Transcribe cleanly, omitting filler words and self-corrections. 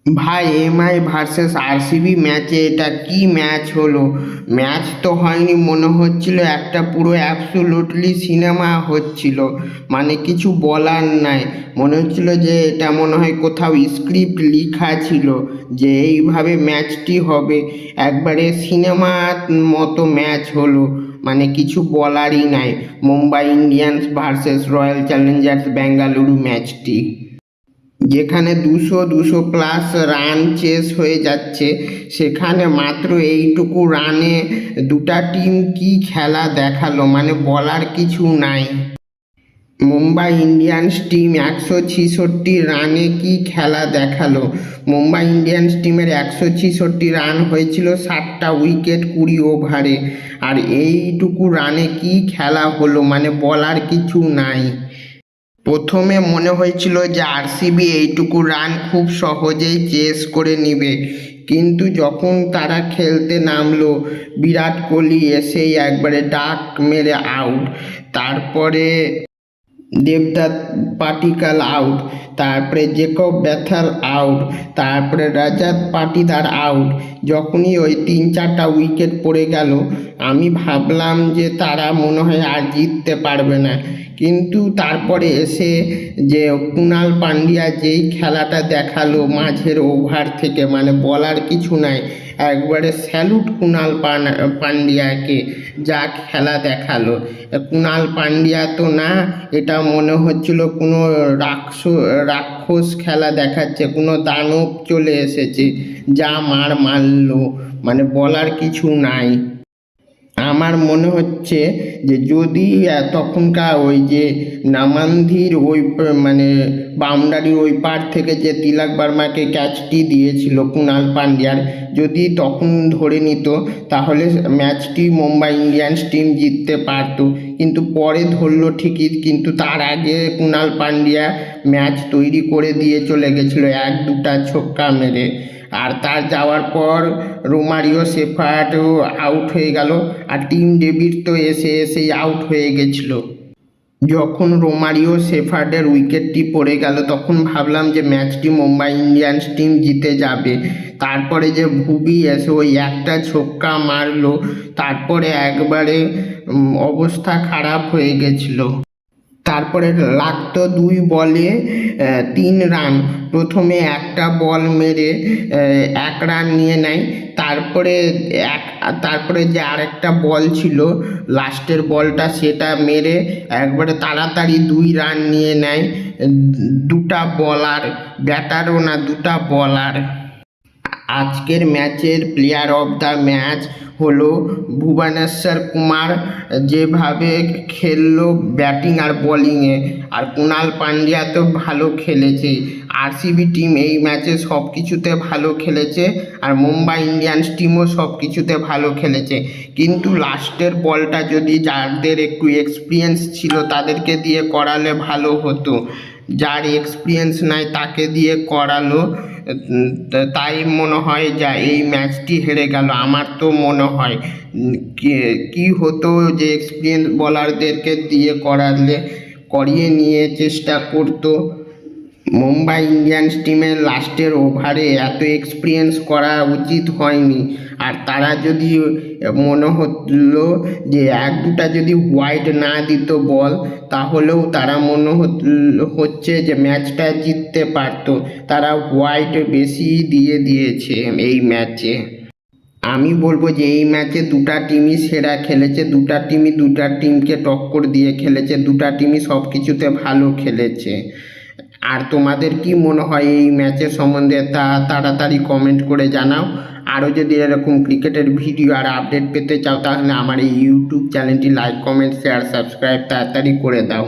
ভাই MI versus RCB ম্যাচে এটা কি ম্যাচ হলো? ম্যাচ তো হয়নি, মনে হচ্ছিল একটা পুরো অ্যাবসোলুটলি সিনেমা হচ্ছিল। মানে কিছু বলার নাই, মনে হচ্ছিল যে এটা মনে হয় কোথাও স্ক্রিপ্ট লেখা ছিল যে এইভাবে ম্যাচটি হবে। একবারে সিনেমার মতো ম্যাচ হলো, মানে কিছু বলারই নাই। Mumbai Indians versus royal Challengers Bengaluru ম্যাচটি, যেখানে 200 প্লাস রান চেস হয়ে যাচ্ছে, সেখানে মাত্র এইটুকু রানে দুটা টিম কি খেলা দেখালো, মানে বলার কিছু নাই। মুম্বাই ইন্ডিয়ান্স টিম 166 রানে কি খেলা দেখালো। মুম্বাই ইন্ডিয়ান্স টিমের 166 রান হয়েছিল 7টা উইকেট 20 ওভারে, আর এইটুকু রানে কি খেলা হলো, মানে বলার কিছু নাই। প্রথমে মনে হয়েছিল যে আরসিবি এইটুকু রান খুব সহজেই চেস করে নিবে, কিন্তু যখন তারা খেলতে নামলো, বিরাট কোহলি এসেই একবারে ডাক মেরে আউট। তারপরে দেবদত্ত পাটিকাল আউট, তারপরে জেকব বেথেল আউট, তারপরে রজত পাটিদার আউট। যখনই ওই 3-4টা উইকেট পড়ে গেল, আমি ভাবলাম যে তারা মনে হয় আর জিততে পারবে না। কিন্তু তারপরে এসে যে কুণাল পান্ডিয়া যেই খেলাটা দেখালো মাঝের ওভার থেকে, মানে বলার কিছু নাই। একবারে স্যালুট কুণাল পান্ডিয়াকে, যা খেলা দেখালো। কুণাল পান্ডিয়া তো না, এটা মনে হচ্ছিল কোনো রাক্ষস খেলা দেখাচ্ছে, কোনো দানব চলে এসেছে, যা মার মারলো, মানে বলার কিছু নাই। আমার মনে হচ্ছে যে যদি তখনকার ওই যে নামান্ধির ওই মানে বাউন্ডারির ওই পার থেকে যে তিলক বর্মাকে ক্যাচটি দিয়েছিল কুণাল পান্ডিয়ার, যদি তখন ধরে নিত, তাহলে ম্যাচটি মুম্বাই ইন্ডিয়ান্স টিম জিততে পারত। কিন্তু পরে ধরলো ঠিকই, কিন্তু তার আগে কুণাল পান্ডিয়া ম্যাচ তৈরি করে দিয়ে চলে গেছিলো 1-2টা ছক্কা মেরে। আর তার যাওয়ার পর রোমারিও শেফার্ডও আউট হয়ে গেল, আর টিম ডেভিড তো এসেই আউট হয়ে গেছিল। যখন রোমারিও শেফার্ডের উইকেটটি পড়ে গেল, তখন ভাবলাম যে ম্যাচটি মুম্বাই ইন্ডিয়ান্স টিম জিতে যাবে। তারপরে যে ভুবি এসে ওই একটা ছক্কা মারলো, তারপরে একবারে অবস্থা খারাপ হয়ে গেছিল। তারপরে লাগতো 2 বলে 3 রান। প্রথমে একটা বল মেরে 1 রান নিয়ে নেয়। তারপরে যে আরেকটা বল ছিল, লাস্টের বলটা, সেটা মেরে একবারে তাড়াতাড়ি 2 রান নিয়ে নেয়। 2টা বলার, ব্যাটারও না, 2টা বলার। আজকের ম্যাচের প্লেয়ার অফ দ্য ম্যাচ হলো ভুবনেশ্বর কুমার, যেভাবে খেললো ব্যাটিং আর বোলিংয়ে। আর কুণাল পান্ডিয়া তো ভালো খেলেছে। আরসিবি টিম এই ম্যাচে সব কিছুতে ভালো খেলেছে, আর মুম্বাই ইন্ডিয়ান্স টিমও সব কিছুতে ভালো খেলেছে। কিন্তু লাস্টের বলটা যদি যাদের একটু এক্সপিরিয়েন্স ছিল তাদেরকে দিয়ে করালে ভালো হতো। যার এক্সপিরিয়েন্স নাই তাকে দিয়ে করালো, তাই মনে হয় যা এই ম্যাচটি হেরে গেল। আমার তো মনে হয় কি হতো যে এক্সপিরিয়েন্স বোলারদেরকে দিয়ে করিয়ে নিয়ে চেষ্টা করতো। মুম্বাই ইন্ডিয়ান্স টিমের লাস্টের ওভারে এত এক্সপিরিয়েন্স করা উচিত হয়নি। আর তারা যদি মনে হলো যে 1-2টা যদি হোয়াইট না দিত বল, তাহলেও তারা মনে হচ্ছে যে ম্যাচটা জিততে পারতো। তারা হোয়াইট বেশি দিয়েছে এই ম্যাচে। আমি বলবো যে এই ম্যাচে 2টা টিমই সেরা খেলেছে, 2টা টিমই 2টা টিমকে টক্কর দিয়ে খেলেছে, 2টা টিমই সব কিছুতে ভালো খেলেছে। আর তোমাদের কি মনে হয় এই ম্যাচের সম্বন্ধে, তা তাড়াতাড়ি কমেন্ট করে জানাও। আরও যদি এরকম ক্রিকেটের ভিডিও আর আপডেট পেতে চাও, তাহলে আমার এই ইউটিউব চ্যানেলটি লাইক, কমেন্ট, শেয়ার, সাবস্ক্রাইব তাড়াতাড়ি করে দাও।